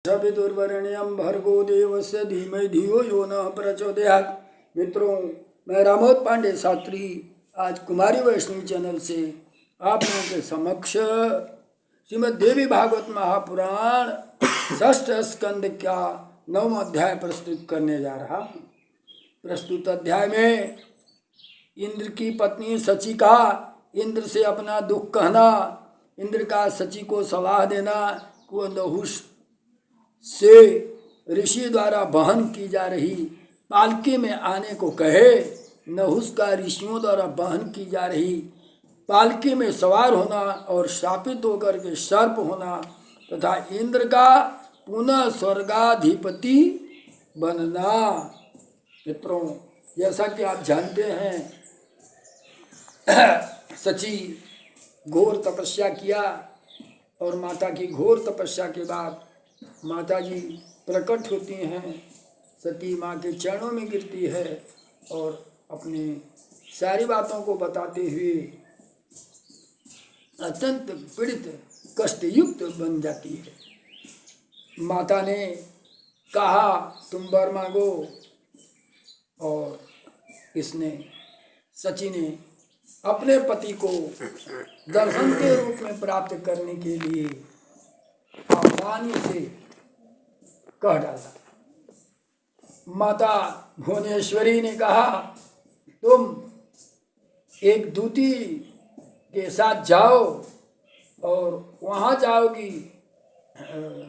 विदुर्वरेण्यं भर्गो देवस्य धीमहि धियो यो न प्रचोदयात्। मित्रों, मैं रामोद पांडे शास्त्री आज कुमारी वैष्णवी चैनल से आप लोगों के समक्ष श्रीमद् देवी भागवत महापुराण षष्ठ स्कंद का 9वां अध्याय प्रस्तुत करने जा रहा हूँ। प्रस्तुत अध्याय में इंद्र की पत्नी सची का इंद्र से अपना दुख कहना, इंद्र का सची को सलाह देना को नहुष से ऋषि द्वारा वहन की जा रही पालकी में आने को कहे, नहुष का ऋषियों द्वारा वहन की जा रही पालकी में सवार होना और शापित होकर के सर्प होना तथा इंद्र का पुनः स्वर्गाधिपति बनना। मित्रों, जैसा कि आप जानते हैं, सची घोर तपस्या किया और माता की घोर तपस्या के बाद माता जी प्रकट होती हैं, सती माँ के चरणों में गिरती है और अपनी सारी बातों को बताते हुए अत्यंत पीड़ित कष्टयुक्त बन जाती है। माता ने कहा तुम वर मांगो, और इसने सची ने अपने पति को दर्शन के रूप में प्राप्त करने के लिए आसानी से कह डाला। माता भुवनेश्वरी ने कहा तुम एक दूती के साथ जाओ और वहाँ जाओगी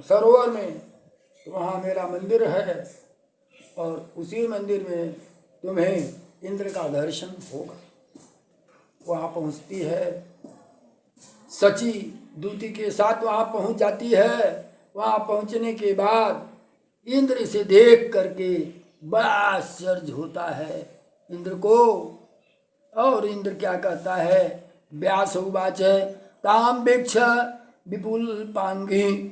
सरोवर में, वहाँ मेरा मंदिर है और उसी मंदिर में तुम्हें इंद्र का दर्शन होगा। वहाँ पहुँचती है सची, दूती के साथ वहाँ पहुँच जाती है। वहाँ पहुँचने के बाद इंद्र इसे देख करके बड़ा आश्चर्य होता है इंद्र को, और इंद्र क्या कहता है, व्यास उवाच ताम वीक्ष विपुल पांगी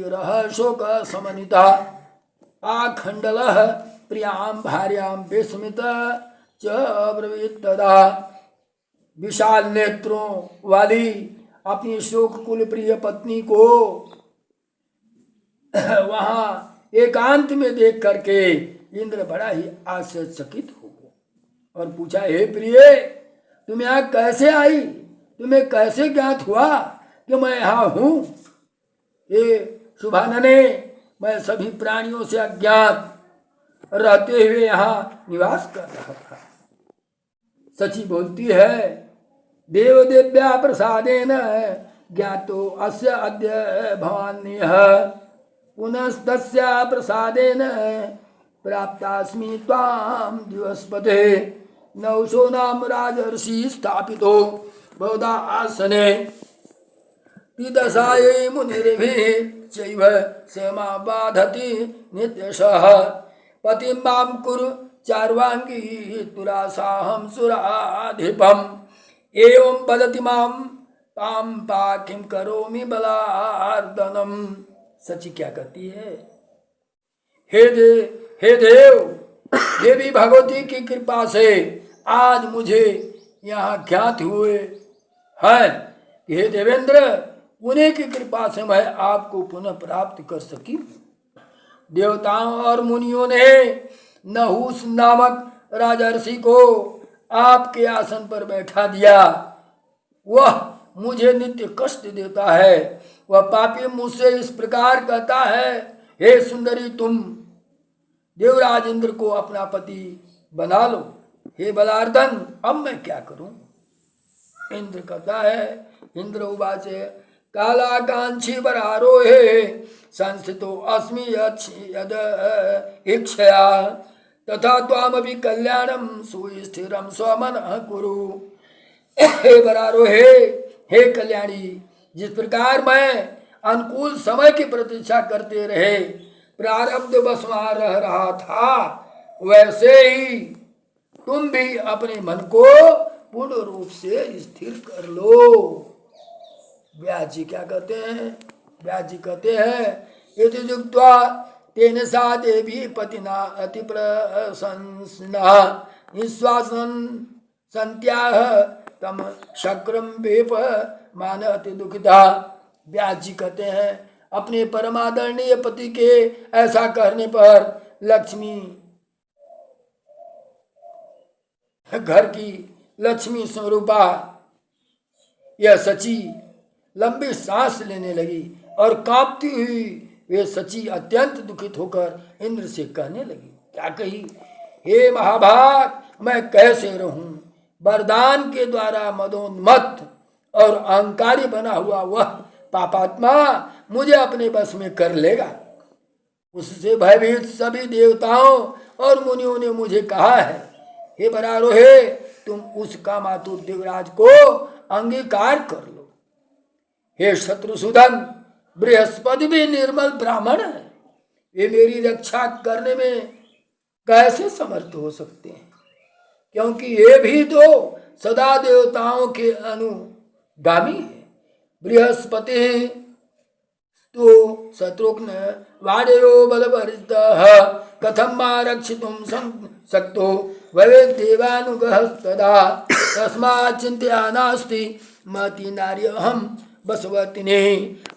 रह शोक समन्विता आखंडल प्रियाम भार्याम विस्मित च अब्रवीत तदा। विशाल नेत्रों वाली अपनी शोक कुल प्रिय पत्नी को वहाँ एकांत में देख करके इंद्र बड़ा ही आश्चर्यचकित हो गया और पूछा, हे प्रिय, तुम यहाँ कैसे आई? तुम्हें कैसे ज्ञात हुआ कि मैं यहाँ हूँ? हे शुभानने, मैं सभी प्राणियों से अज्ञात रहते हुए यहाँ निवास कर रहा था। सची बोलती है, देव देव्या प्रसादेन ज्ञातो अस्य अद्य भवान्यः पुनस्तस्या प्रसादेन प्राप्तास्मि त्वां दिवस्पते नौशो नाम राजर्षि स्थापितो बहुधा आसने तिदशायै मुनिर्भिः चैव सेमा बाधति नित्यशः पतिं मां कुरु चार्वांगी तुरासाहं सुराधिपम् एवं वदति मां तां पाकिं करोमि बलार्दनम्। सची क्या कहती है, हे देव, देवी भगवती की कृपा से आज मुझे यहाँ ज्ञात हुए हैं कि हे देवेंद्र, उन्हीं की कृपा से मैं आपको पुनः प्राप्त कर सकी। देवताओं और मुनियों ने नहुष नामक राजर्षि को आपके आसन पर बैठा दिया। वह मुझे नित्य कष्ट देता है। वह पापी मुझसे इस प्रकार कहता है, हे सुंदरी, तुम देवराज इंद्र को अपना पति बना लो। हे बलार्दन, अब मैं क्या करूं? इंद्र कहता है, इंद्र उवाच कालाकांक्षी वरारोहे संस्थितो अस्मि यद इच्छया तथा त्वामपि कल्याणम सुस्थिरम स्वमनः कुरु। हे वरारोहे, हे कल्याणी, जिस प्रकार मैं अनुकूल समय की प्रतीक्षा करते रहे प्रारब्ध बसवा रह रहा था, वैसे ही तुम भी अपने मन को पूर्ण रूप से स्थिर कर लो। व्यास जी क्या कहते हैं? व्यास जी कहते हैं, इति जुक्त्वा तेन सा देवी पतिना अति प्रशंसना निश्वासन संत्याह तम शक्रम वेप मान अति दुखिता। व्यास जी कहते हैं, अपने परमादरणीय पति के ऐसा कहने पर लक्ष्मी, घर की लक्ष्मी स्वरूपा यह सची लंबी सांस लेने लगी और कांपती हुई वे सची अत्यंत दुखित होकर इंद्र से कहने लगी। क्या कही? हे महाभाग, मैं कैसे रहूं? वरदान के द्वारा मदोन्मत्त और अहंकारी बना हुआ वह पापात्मा मुझे अपने बस में कर लेगा। उससे भयभीत सभी देवताओं और मुनियों ने मुझे कहा है, हे बरारोहे, तुम उस कामातुर देवराज को अंगीकार कर लो। हे शत्रुसूदन, बृहस्पति भी निर्मल ब्राह्मण है, वे मेरी रक्षा करने में कैसे समर्थ हो सकते हैं? क्योंकि ये भी तो सदा देवताओं के अनुगामी है। बृहस्पति तो शत्रुघ्न वाडयो बलवर्जितः कथम मा रक्षितुं शक्तो भवेत् देवानुग्रहः तदा तस्मात् चिंतया नास्ति मति नार्यहं बसवतिने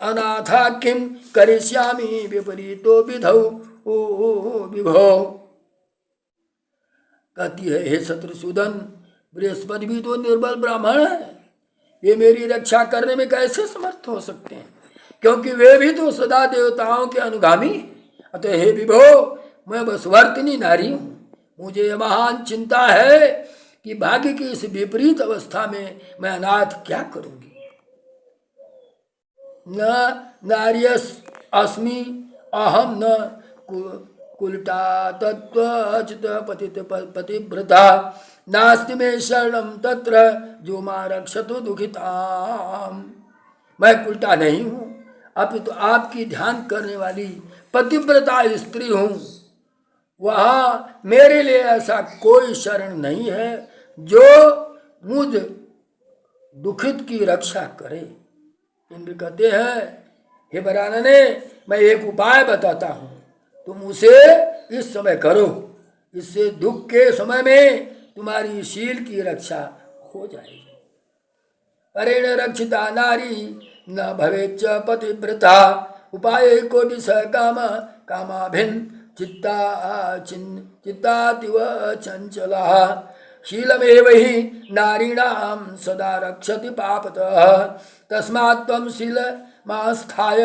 अनाथा किं करिष्यामि विपरीतो विधौ विभो। कहती है, हे शत्रुसूदन, बृहस्पति भी तो निर्बल ब्राह्मण है, ये मेरी रक्षा करने में कैसे समर्थ हो सकते हैं? क्योंकि वे भी तो सदा देवताओं के अनुगामी। अतः हे विभो, मैं बसवर्तिनी नारी हूँ। मुझे यह महान चिंता है कि भाग्य की इस विपरीत अवस्था में मैं अनाथ क्या करूंगी। न नार्यस अस्मि अहम न कुलटा तत्त्वचित पतित पतिव्रता नास्ति में शरणम तत्र जो मां रक्षतु दुखिताम। मैं कुलटा नहीं हूँ, अपितु तो आपकी ध्यान करने वाली पतिव्रता स्त्री हूँ। वहाँ मेरे लिए ऐसा कोई शरण नहीं है जो मुझ दुखित की रक्षा करे। इंद्र कहते हैं, हे वरानने, मैं एक उपाय बताता हूँ, तुम उसे इस समय करो, इससे दुख के समय में तुम्हारी शील की रक्षा हो जाएगी। परेण रक्षिता नारी न भवेच्च पतिव्रता उपाय को विषय काम कामाभिन चित्तातिव चंचला शीलमेव हि नारीणां सदा रक्षति पापतः तस्मात् त्वं शीलमास्थाय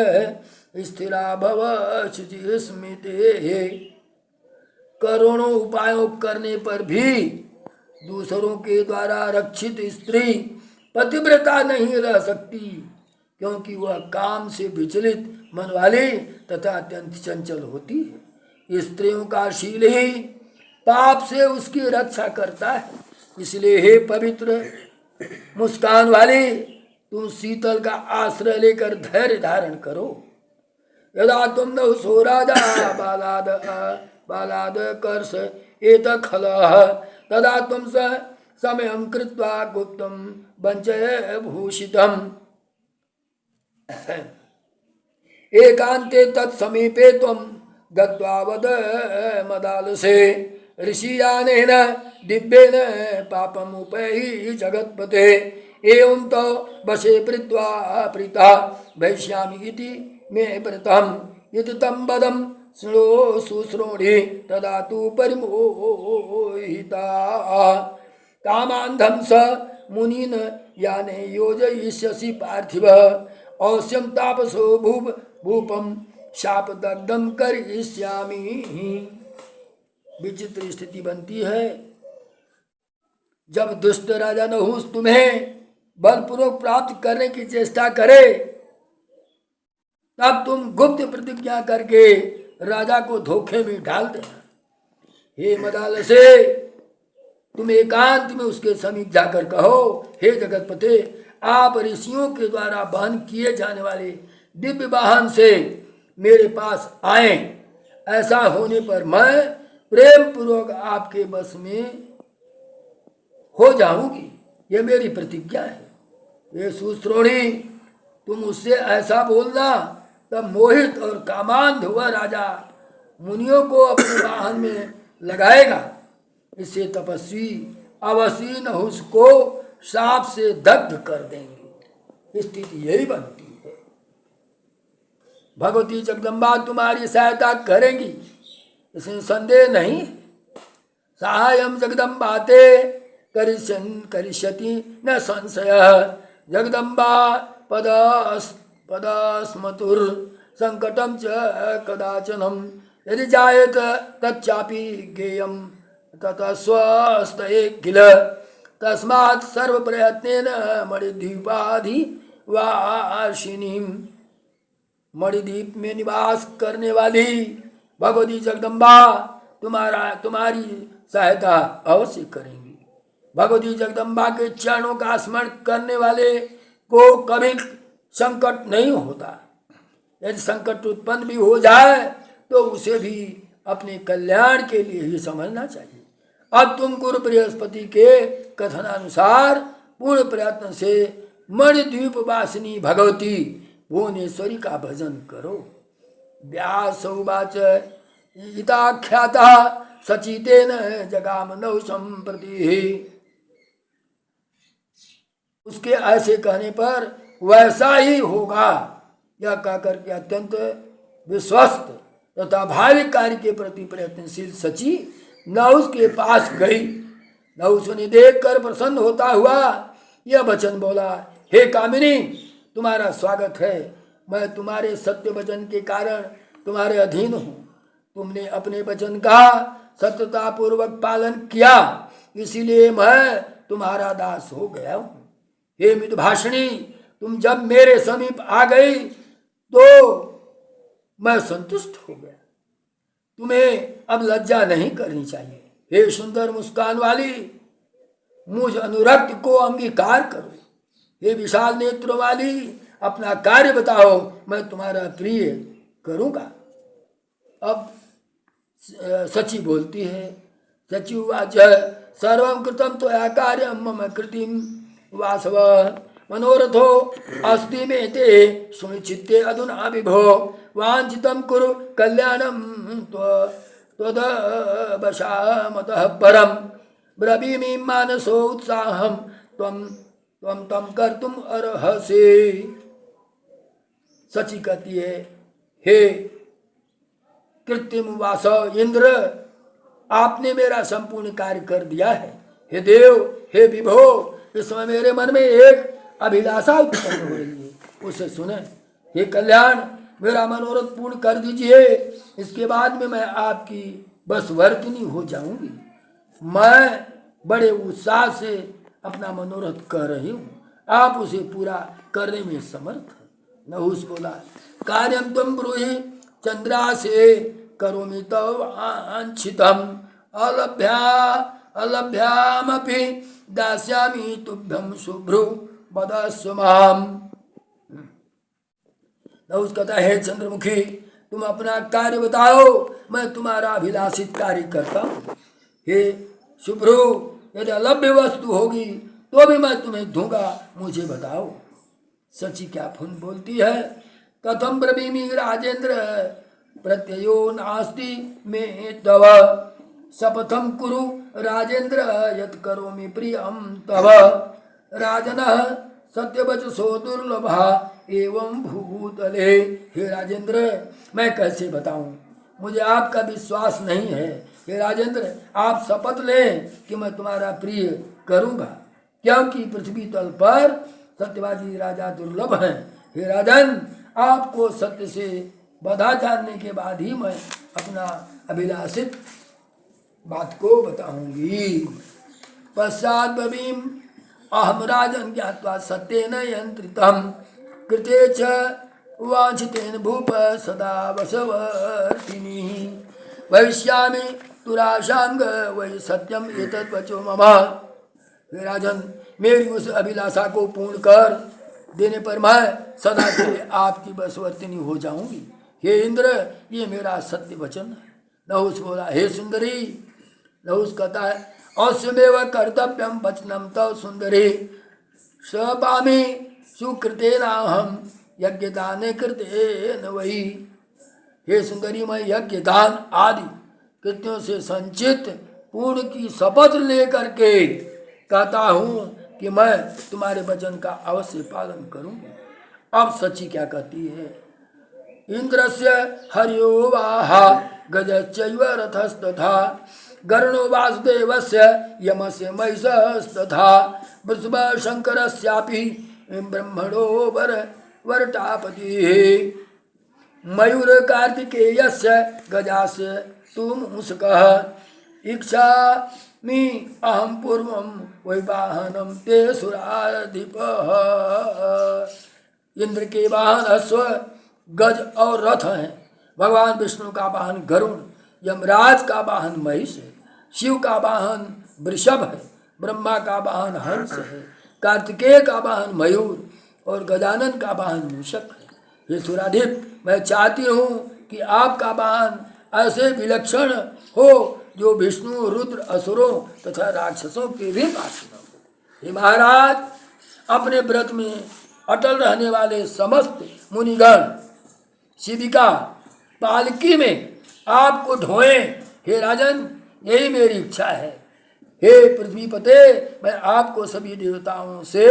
स्थिरा भव शुचि स्मिते। करोड़ों उपायों करने पर भी दूसरों के द्वारा रक्षित स्त्री पतिव्रता नहीं रह सकती, क्योंकि वह काम से विचलित मन वाली तथा अत्यंत चंचल होती है। स्त्रियों का शील ही पाप से उसकी रक्षा करता है। इसलिए हे पवित्र मुस्कान वाली, तुम शीतल का आश्रय लेकर धैर्य धारण करो। यदा तुम न सो राजा बालाद कर्ष एत खलः तदा तुम समयं कृत्वा गुप्तं वंचय भूषितम् एकांते तत्समीपे त्वं गत्वा वद मदालसे ऋषियानेन दिव्येन पापमुपैहि जगत्पते एवं तो वशे प्रीता वैश्यामि इति मे व्रतम् यदि तं वदं शुश्रोणि तदा तु परिमोहिता कामान्धं स मुनीन् याने योजयिष्यसि पार्थिव अवश्यं तापसो भूपम शापदग्धं करिष्यामि। विचित्र स्थिति बनती है जब दुष्ट राजा नहुस तुम्हें बलपूर्वक प्राप्त करने की चेष्टा करे, तब तुम गुप्त प्रतिज्ञा करके राजा को धोखे में डाल देना। हे मदालसे, तुम एकांत में उसके समीप जाकर कहो, हे जगतपते, आप ऋषियों के द्वारा वहन किए जाने वाले दिव्य वाहन से मेरे पास आए। ऐसा होने पर मैं प्रेम पूर्वक आपके बस में हो जाऊंगी, ये मेरी प्रतिज्ञा है। ये सुश्रोणी, तुम उससे ऐसा बोलना, तब मोहित और कामांध हुआ राजा मुनियों को अपने वाहन में लगाएगा। इससे तपस्वी अवसी नहुस को साप से दग्ध कर देंगे। स्थिति यही बनती है। भगवती जगदम्बा तुम्हारी सहायता करेंगी, इसमें संदेह नहीं। सहायम जगदम्बा ते करिष्यति न संशय। जगदम्बा पदस्मतुर संकटम च कदाचनम यदि जायेत तच्चापि गेयम ततः स्वस्तये किल। तस्मात् सर्व प्रयत्नेन मणिद्वीपाधि वासिनीम। मणिद्वीप में निवास करने वाली भगवती जगदम्बा तुम्हारी सहायता अवश्य करेंगी। भगवती जगदम्बा के चरणों का स्मरण करने वाले को कभी संकट नहीं होता। यदि संकट उत्पन्न भी हो जाए तो उसे भी अपने कल्याण के लिए ही समझना चाहिए। अब तुम गुरु बृहस्पति के कथनानुसार पूर्ण प्रयत्न से मणिद्वीप वासिनी भगवती भुवनेश्वरी का भजन करो। व्यास उवाच इताख्याता सचितेन जगाम नौ संप्रति। उसके ऐसे कहने पर वैसा ही होगा यह कहकर के अत्यंत विश्वस्त तथा भाविक कार्य के प्रति प्रयत्नशील सची नहुस के पास गई। नहुस उन्हें देखकर प्रसन्न होता हुआ यह वचन बोला, हे कामिनी, तुम्हारा स्वागत है। मैं तुम्हारे सत्य वचन के कारण तुम्हारे अधीन हूँ। तुमने अपने वचन का सत्यता पूर्वक पालन किया, इसीलिए मैं तुम्हारा दास हो गया हूँ। हे मितभाषिणी, तुम जब मेरे समीप आ गई तो मैं संतुष्ट हो गया। तुम्हें अब लज्जा नहीं करनी चाहिए। हे सुंदर मुस्कान वाली, मुझ अनुरक्त को अंगीकार करो। हे विशाल नेत्रों वाली, अपना कार्य बताओ, मैं तुम्हारा प्रिय करूँगा। अब सची बोलती है, सची उवाच सर्वं कृतं त्वया कार्यं मम कृतिं वासव मनोरथो अस्ति मे ते सुनिश्चित्ते अधुना विभो वाञ्छितं कुरु कल्याणं त्वदवशामतः परं ब्रवीमि मानसो उत्साहं त्वं तं कर्तुम अर्हसि। सची कहती है, हे कृत्रिम वास इंद्र, आपने मेरा संपूर्ण कार्य कर दिया है। हे देव, हे विभो, इस समय मेरे मन में एक अभिलाषा उत्पन्न हो रही है, उसे सुने। हे कल्याण, मेरा मनोरथ पूर्ण कर दीजिए, इसके बाद में मैं आपकी बसवर्तिनी हो जाऊंगी। मैं बड़े उत्साह से अपना मनोरथ कर रही हूँ, आप उसे पूरा करने में समर्थ हैं। नहुस बोला, कार्यम तुम ब्रूहि चंद्रासे करोमि तव वांछितम् अलभ्यामपि दास्यामि तुभ्यं शुभ्रु वदस्व माम्। नहुस कहता है, चंद्रमुखी, तुम अपना कार्य बताओ, मैं तुम्हारा अभिलाषित कार्य करता हूँ। हे शुभ्रु, यदि अलभ्य वस्तु होगी तो भी मैं तुम्हें दूंगा, मुझे बताओ। सची क्या फुन बोलती है, कथम ब्रवीमि राजेंद्र प्रत्ययो नास्ति में तव शपथम कुरु राजेंद्र यत् करोमि प्रियम तव राजनः सत्यवचसो दुर्लभा एवं भूतले। हे राजेंद्र, मैं कैसे बताऊं, मुझे आपका विश्वास नहीं है। हे राजेंद्र, आप शपथ लें कि मैं तुम्हारा प्रिय करूंगा, क्योंकि पृथ्वी तल पर सत्यवादी राजा दुर्लभ हैं। हे राजन, आपको सत्य से बधा जानने के बाद ही मैं अपना अभिलाषित बात को बताऊंगी। पश्चात ब्रवीम अहम राजन ज्ञात्वा सत्येन यंत्रितम् कृते च वांछितेन भूप सदा वशवर्तिनी भविष्यामि तुराशांग वै सत्यम एतद् वचो मम। हे राजन, मेरी उस अभिलाषा को पूर्ण कर देने पर मैं सदा के लिए आपकी बसवर्तिनी हो जाऊंगी। हे इंद्र, ये मेरा सत्य वचन है। नहुस बोला, हे सुंदरी, नहुस कहता है, अवश्यमेव कर्तव्यम वचनम तव सुंदरी सपामि सुकृतेनाहम यज्ञदाने कृतेन वही। हे सुंदरी, मैं यज्ञ दान आदि कृत्यों से संचित पूर्ण की शपथ लेकर के कहता हूँ कि मैं तुम्हारे वचन का अवश्य पालन करूँगी। अब सची क्या कहती है, इंद्रस्य हर्यो वाह गजश्चैव रथस्तथा गरुणो वासुदेवस्य यमस्य महिषस्तथा वृषभशङ्करस्यापि ब्रह्मणो वरटापतिः मयूर कार्तिकेयस्य गजास्य तु मूषकः इच्छामि अहं पूर्वं वैवाहनं ते सुराधिपः। इंद्र के वाहन अश्व गज और रथ हैं। भगवान विष्णु का वाहन गरुण, यमराज का वाहन महिष है, शिव का वाहन वृषभ है, ब्रह्मा का वाहन हंस है, कार्तिकेय का वाहन मयूर और गजानन का वाहन मूषक है। ये सुराधिप, मैं चाहती हूँ कि आपका वाहन ऐसे विलक्षण हो जो विष्णु, रुद्र, असुरों तथा राक्षसों के भी पास न हो। हे महाराज, अपने व्रत में अटल रहने वाले समस्त मुनिगण शिविका पालकी में आपको ढोएं। हे राजन, यही मेरी इच्छा है। हे पृथ्वीपते, मैं आपको सभी देवताओं से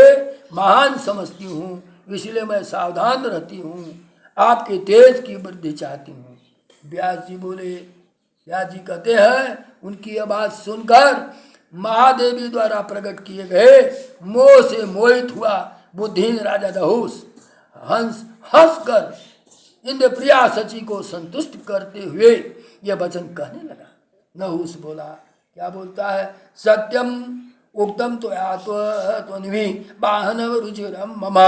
महान समझती हूँ, इसलिए मैं सावधान रहती हूँ, आपके तेज की वृद्धि चाहती हूँ। व्यास जी बोले, व्यास जी कहते हैं, उनकी यह बात सुनकर महादेवी द्वारा प्रकट किए गए मोह से मोहित हुआ बुद्धिहीन राजा नहुस हंस कर इंद्र प्रिया सची को संतुष्ट करते हुए यह वचन कहने लगा। नहुस बोला, क्या बोलता है? सत्यम उक्तम त्वनिभि वाहनम रुचिरम मम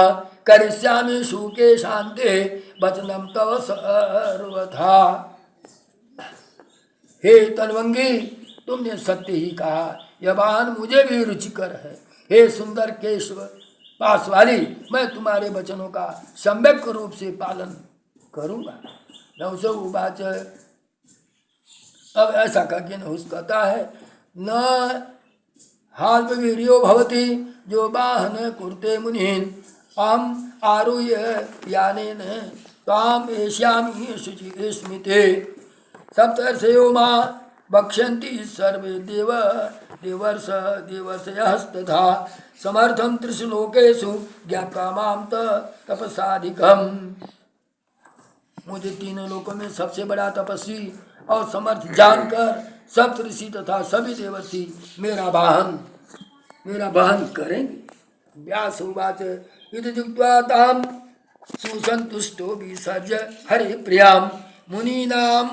करिष्यामि शुके शांते वचनम तव सर्वथा। हे तनवंगी, तुमने सत्य ही कहा, यह वाहन मुझे भी रुचिकर है। हे सुंदर केशव पास वाली, मैं तुम्हारे वचनों का सम्यक रूप से पालन करूँगा। नहुस उवाच, अब ऐसा करके नहुस कहता है, न हाल्पवीर्यो भवति जो वाहन कुरुते मुनीन् अहम् आरुह्य यानेन ताम् एष्यामि शुचि स्मिते सप्तर्षयो मां वक्ष्यन्ति सर्वे देवर्षयस्तथा समर्थं त्रिषु लोकेषु ज्ञात्वा मां तपसाधिकम्। मुझे तीनों लोकों में सबसे बड़ा तपस्वी और समर्थ जानकर सब ऋषि तथा सभी देवर्षि मेरा वाहन करेंगे। व्यास उवाच, इति जुक्त्वा तां सुसंतुष्टो विसर्ज हरि प्रियां मुनीनाम्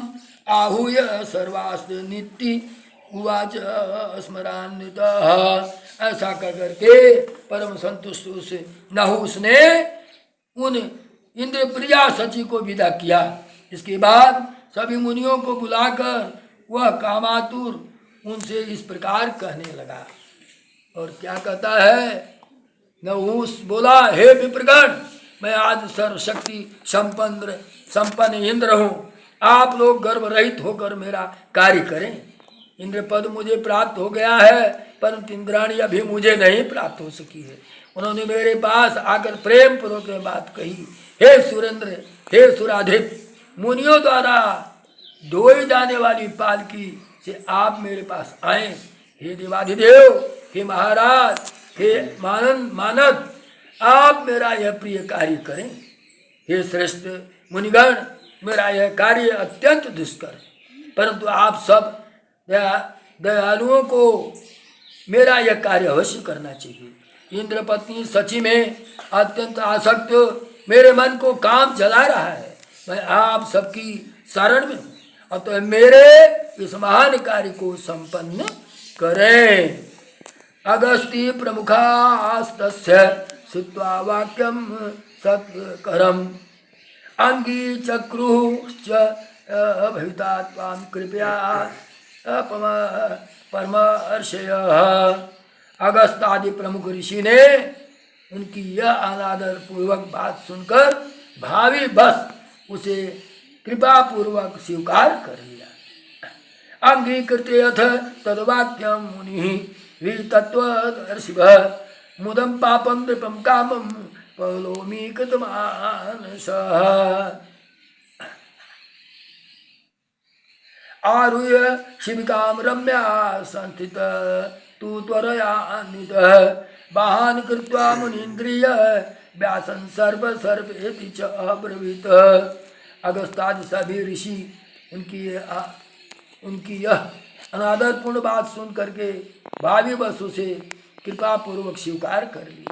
आहूय सर्वास्त्र नित्य उवाच स्मरान्वितः। ऐसा कर के परम संतुष्ट से नहुस ने उन इंद्र प्रिया सची को विदा किया। इसके बाद सभी मुनियों को बुलाकर वह कामातुर उनसे इस प्रकार कहने लगा। और क्या कहता है? नहुस बोला, हे विप्रगण, मैं आज सर्वशक्ति संपन्न इंद्र हूँ। आप लोग गर्भ रहित होकर मेरा कार्य करें। इंद्र पद मुझे प्राप्त हो गया है, परंतु इंद्राणी अभी मुझे नहीं प्राप्त हो सकी है। उन्होंने मेरे पास आकर प्रेम पूर्वक बात कही, हे सुरेंद्र, हे सुराधिप, मुनियों द्वारा ढोई जाने वाली पालकी से आप मेरे पास आए। हे देवाधिदेव, हे महाराज, हे मानद, आप मेरा यह प्रिय कार्य करें। हे श्रेष्ठ मुनिगण, मेरा यह कार्य अत्यंत दुष्कर है, परंतु आप सब दयालुओं को मेरा यह कार्य अवश्य करना चाहिए। इंद्र पत्नी सची में अत्यंत आसक्त मेरे मन को काम जला रहा है। मैं आप सबकी शरण में हूँ, अतः मेरे इस महान कार्य को संपन्न करें। अगस्ती प्रमुखास्तस्य श्रुत्वा वाक्यम सत्करम अंगी चक्रुश्च भविता त्वां कृपया परमर्षय। अगस्त आदि प्रमुख ऋषि ने उनकी यह अनादर पूर्वक बात सुनकर भावी बस उसे कृपा पूर्वक स्वीकार कर लिया। अंगीकृते अथ तद्वाक्यम मुनि वितत्वदर्शिभः मुदम पापम नृपम कामम पवलोमी कृतमानसः। आरुह्य शिबिकां रम्या संस्थित तु त्वरयान्वितः वाहन कृत्वा मुनीन्द्रिय व्यासं सर्वेति च अब्रवीत्। अगस्त्यादि सभी ऋषि उनकी यह अनादरपूर्ण बात सुन करके भावी वसु से कृपा पूर्वक स्वीकार कर ली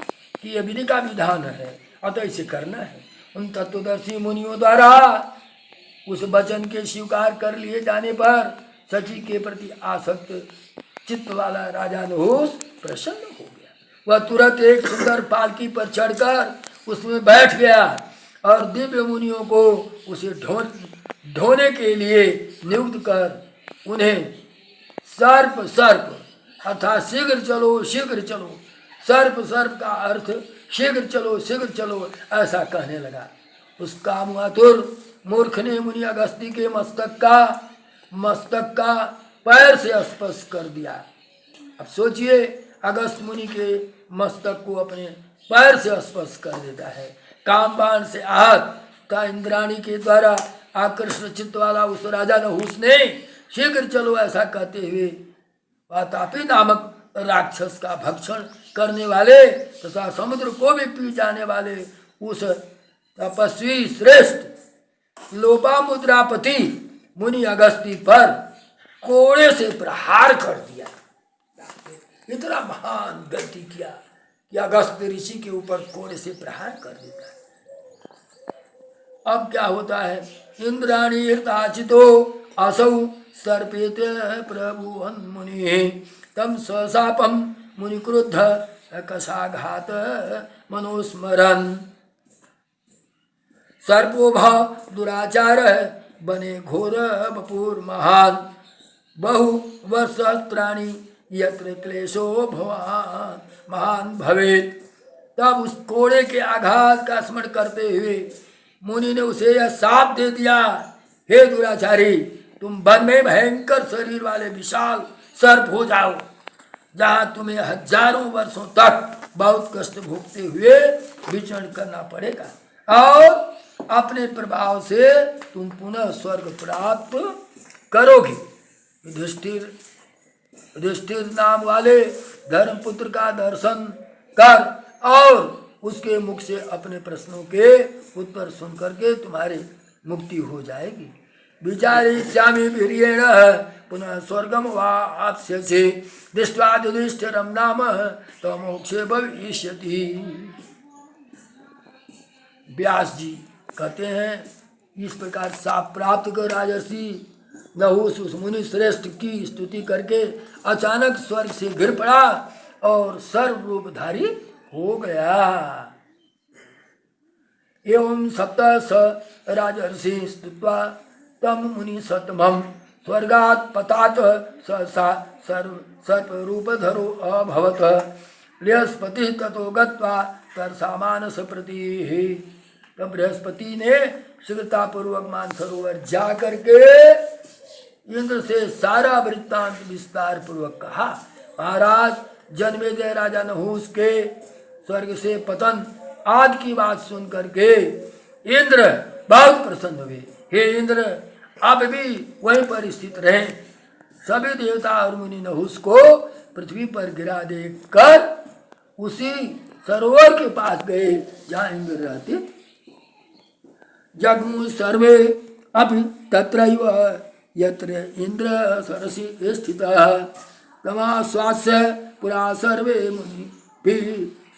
कि यह विधि का विधान है, अतः इसे करना है। उन तत्वदर्शी मुनियों द्वारा उस वचन के स्वीकार कर लिए जाने पर सची के प्रति आसक्त चित्त वाला राजा नहुस प्रसन्न हो गया। वह तुरंत एक सुंदर पालकी पर चढ़कर उसमें बैठ गया और दिव्य मुनियों को उसे ढोने के लिए नियुक्त कर उन्हें सर्प अर्थात शीघ्र चलो सर्प का अर्थ शीघ्र चलो ऐसा कहने लगा। उस कामातुर मूर्ख ने मुनि अगस्ती के मस्तक का पैर से स्पर्श कर दिया। अब सोचिए, अगस्त मुनि के मस्तक को अपने पैर से स्पर्श कर देता है। कामबाण से आहत का इंद्राणी के द्वारा आकर्षण चित्त वाला उस राजा नहुस ने शीघ्र चलो ऐसा कहते हुए वातापी नामक राक्षस का भक्षण करने वाले तथा समुद्र को भी पी जाने वाले उस तपस्वी श्रेष्ठ लोपामुद्रापति मुनि अगस्ती पर कोड़े से प्रहार कर दिया। इतना महान गलती किया कि अगस्त ऋषि के ऊपर कोड़े से प्रहार कर देता है। अब क्या होता है? इंद्राणी हृताचितो असौ सर्पेत प्रभुवन मुनि तम स्वशापम मुनि क्रुद्ध कषाघात मनोस्मरन सर्पो भाव दुराचार बने घोर बपुर महान बहु वर्ष प्राणी यत्र क्लेशो भवान महान भवेत। तब उस कोड़े के आघात का स्मरण करते हुए मुनि ने उसे यह शाप दे दिया, हे दुराचारी, तुम वन में भयंकर शरीर वाले विशाल सर्प हो जाओ, जहाँ तुम्हें हजारों वर्षों तक बहुत कष्ट भोगते हुए विचरण करना पड़ेगा और अपने प्रभाव से तुम पुनः स्वर्ग प्राप्त करोगे। युधिष्ठिर नाम वाले धर्मपुत्र का दर्शन कर और उसके मुख से अपने प्रश्नों के उत्तर सुन करके तुम्हारी मुक्ति हो जाएगी। विचारिष्यामि वीर्येण पुनः स्वर्गम वाप्स्यसि दृष्ट्वा युधिष्ठिरं नाम तमोक्षे भविष्यति। व्यास जी कहते हैं, इस प्रकार साप प्राप्त कर राजर्षि नहुस उस मुनि श्रेष्ठ की स्तुति करके अचानक स्वर्ग से गिर पड़ा और सर्व रूपधारी हो गया। एवं सप्त स राजर्षि स्तुत्वा तम मुनि सतमं स्वर्गात् पतात सहसा सर्प रूपधरो अभवत बृहस्पति ततो गत्वा तरसा मानस प्रति। तब बृहस्पति ने शीघ्रतापूर्वक मानसरोवर जा करके इंद्र से सारा वृत्तांत विस्तार पूर्वक कहा। महाराज, जन्मेजय राजा नहुस के स्वर्ग से पतन आदि की बात सुन करके इंद्र बहुत प्रसन्न हुए। हे इंद्र, आप भी वहीं पर स्थित रहे। सभी देवता और मुनि नहुस को पृथ्वी पर गिरा देकर उसी सरोवर के पास गए जहाँ इंद्र रहते। जगमु सर्वे अपि तत्रैव यत्र इंद्र सरसि स्थितः तमाश्वास्य पुरा सर्वे मुनि भी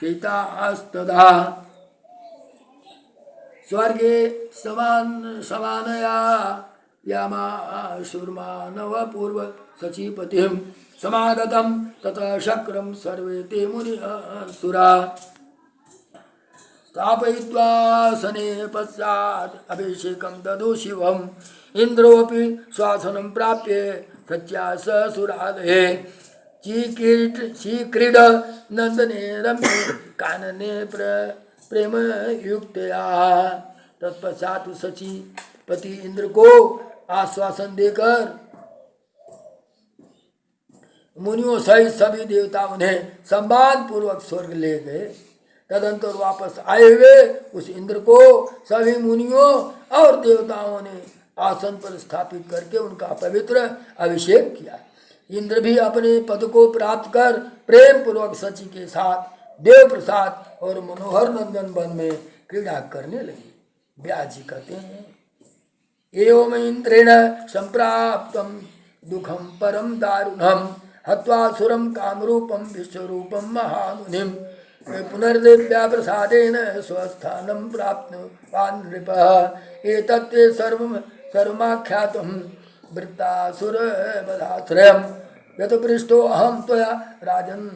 सीतास्तदा। स्वर्गे समानया यामाशुर्मानव पूर्व सचीपतिं समागतं ततः शक्रं सर्वे ते मुनि सुरा। स्थापयित्वा सने पश्चात् अभिषेकं ददौ शिवम् इंद्रोऽपि स्वासनं प्राप्य सच्या ससुरादये चीक्रीड नंदने रम्ये कानने प्रेम युक्तया। तत्पश्चात सचीपति इंद्र को आश्वासन देकर मुनियों सहित सभी देवता उन्हें सम्मान पूर्वक स्वर्ग ले गए। तदंतर वापस आए हुए उस इंद्र को सभी मुनियों और देवताओं ने आसन पर स्थापित करके उनका पवित्र अभिषेक किया। इंद्र भी अपने पद को प्राप्त कर प्रेम पूर्वक सची के साथ देव प्रसाद और मनोहर नंदन वन में क्रीड़ा करने लगे। व्यास जी कहते हैं, एवं इंद्रेण संप्राप्तम दुखम परम दारुणम हत्वासुरम कामरूपम विश्वरूपम महामुनिम पुनर्देव्या प्रसादेन स्वस्थानं प्राप्तवान् नृपः एतत्ते सर्वमाख्यातं वृत्तासुरवधाश्रयं यतपृष्टो अहं त्वया राजन्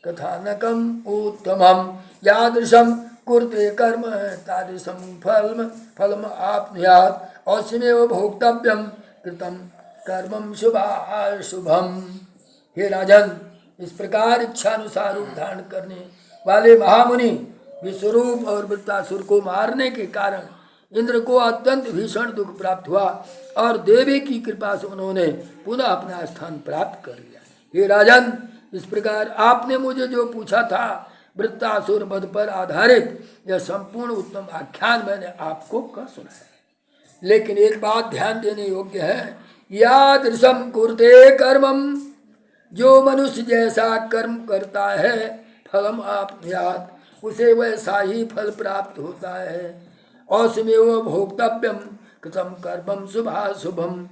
कथानकम् उत्तमं यादृशं कुर्ते कर्म तादृशं फलम् आप्नुयात् अवश्यमेव भोक्तव्यं कृतं कर्मं शुभाशुभम। हे राजन, इस प्रकार इच्छानुसार रूप धारण करने वाले महामुनि विश्वरूप और वृत्तासुर को मारने के कारण इंद्र को अत्यंत भीषण दुख प्राप्त हुआ और देवी की कृपा से उन्होंने पुनः अपना स्थान प्राप्त कर लिया। हे राजन, इस प्रकार आपने मुझे जो पूछा था वृत्तासुर वध पर आधारित यह संपूर्ण उत्तम आख्यान मैंने आपको कह सुनाया। लेकिन एक बात ध्यान देने योग्य है, यादृशम कुरुते कर्मम, जो मनुष्य जैसा कर्म करता है फलम आप्नुयात्, उसे वैसा ही फल प्राप्त होता है। औसमेव भोक्तव्यम कृतम कर्मम शुभाशुभम,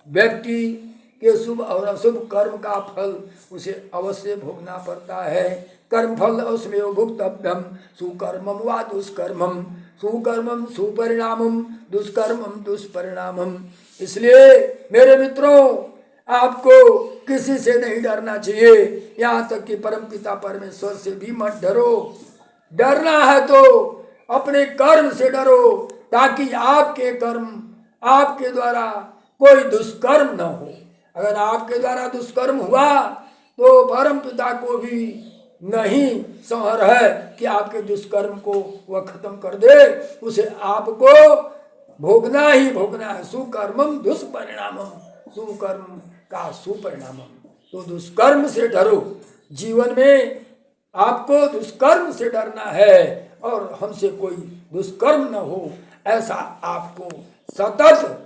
व्यक्ति के शुभ और अशुभ कर्म का फल उसे अवश्य भोगना पड़ता है। कर्म फल अवश्यमेव भोक्तव्यम सुकर्मम वा दुष्कर्मम, सुकर्मम सुपरिणामम दुष्कर्मम दुष्परिणामम। इसलिए मेरे मित्रों, आपको किसी से नहीं डरना चाहिए, यहाँ तक कि परमपिता परमेश्वर से भी मत डरो। डरना है तो अपने कर्म से डरो, ताकि आपके कर्म आपके द्वारा कोई दुष्कर्म न हो। अगर आपके द्वारा दुष्कर्म हुआ तो परमपिता को भी नहीं संहर है कि आपके दुष्कर्म को वह खत्म कर दे, उसे आपको भोगना ही भोगना है। सुकर्मम दुष्परिणामम, सुकर्म का सुपरिणामम। तो दुष्कर्म से डरो, जीवन में आपको दुष्कर्म से डरना है और हमसे कोई दुष्कर्म न हो, ऐसा आपको सतत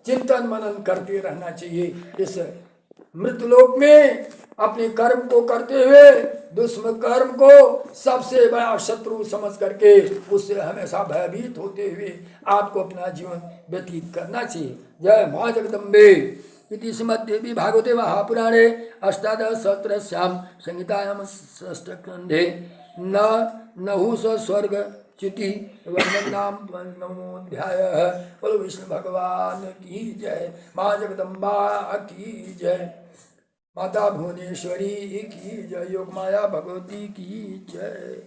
चिंतन मनन करते रहना चाहिए। इस मृतलोक में अपने कर्म को करते हुए दुष्म कर्म को सबसे बड़ा शत्रु समझ करके उससे हमेशा भयभीत होते हुए आपको अपना जीवन व्यतीत करना चाहिए। जय मां जगदम्बे। इति श्रीमद्देवी भागवते महापुराणे अष्टादशसहस्रस्यां संहितायां षष्ठस्कन्धे नहुष स्वर्ग च्युति वर्णनाम नमोऽध्यायः। बोलो विष्णु भगवान की जय, माँ जगदम्बा की जय, माता भुवनेश्वरी की जय, योग माया भगवती की जय।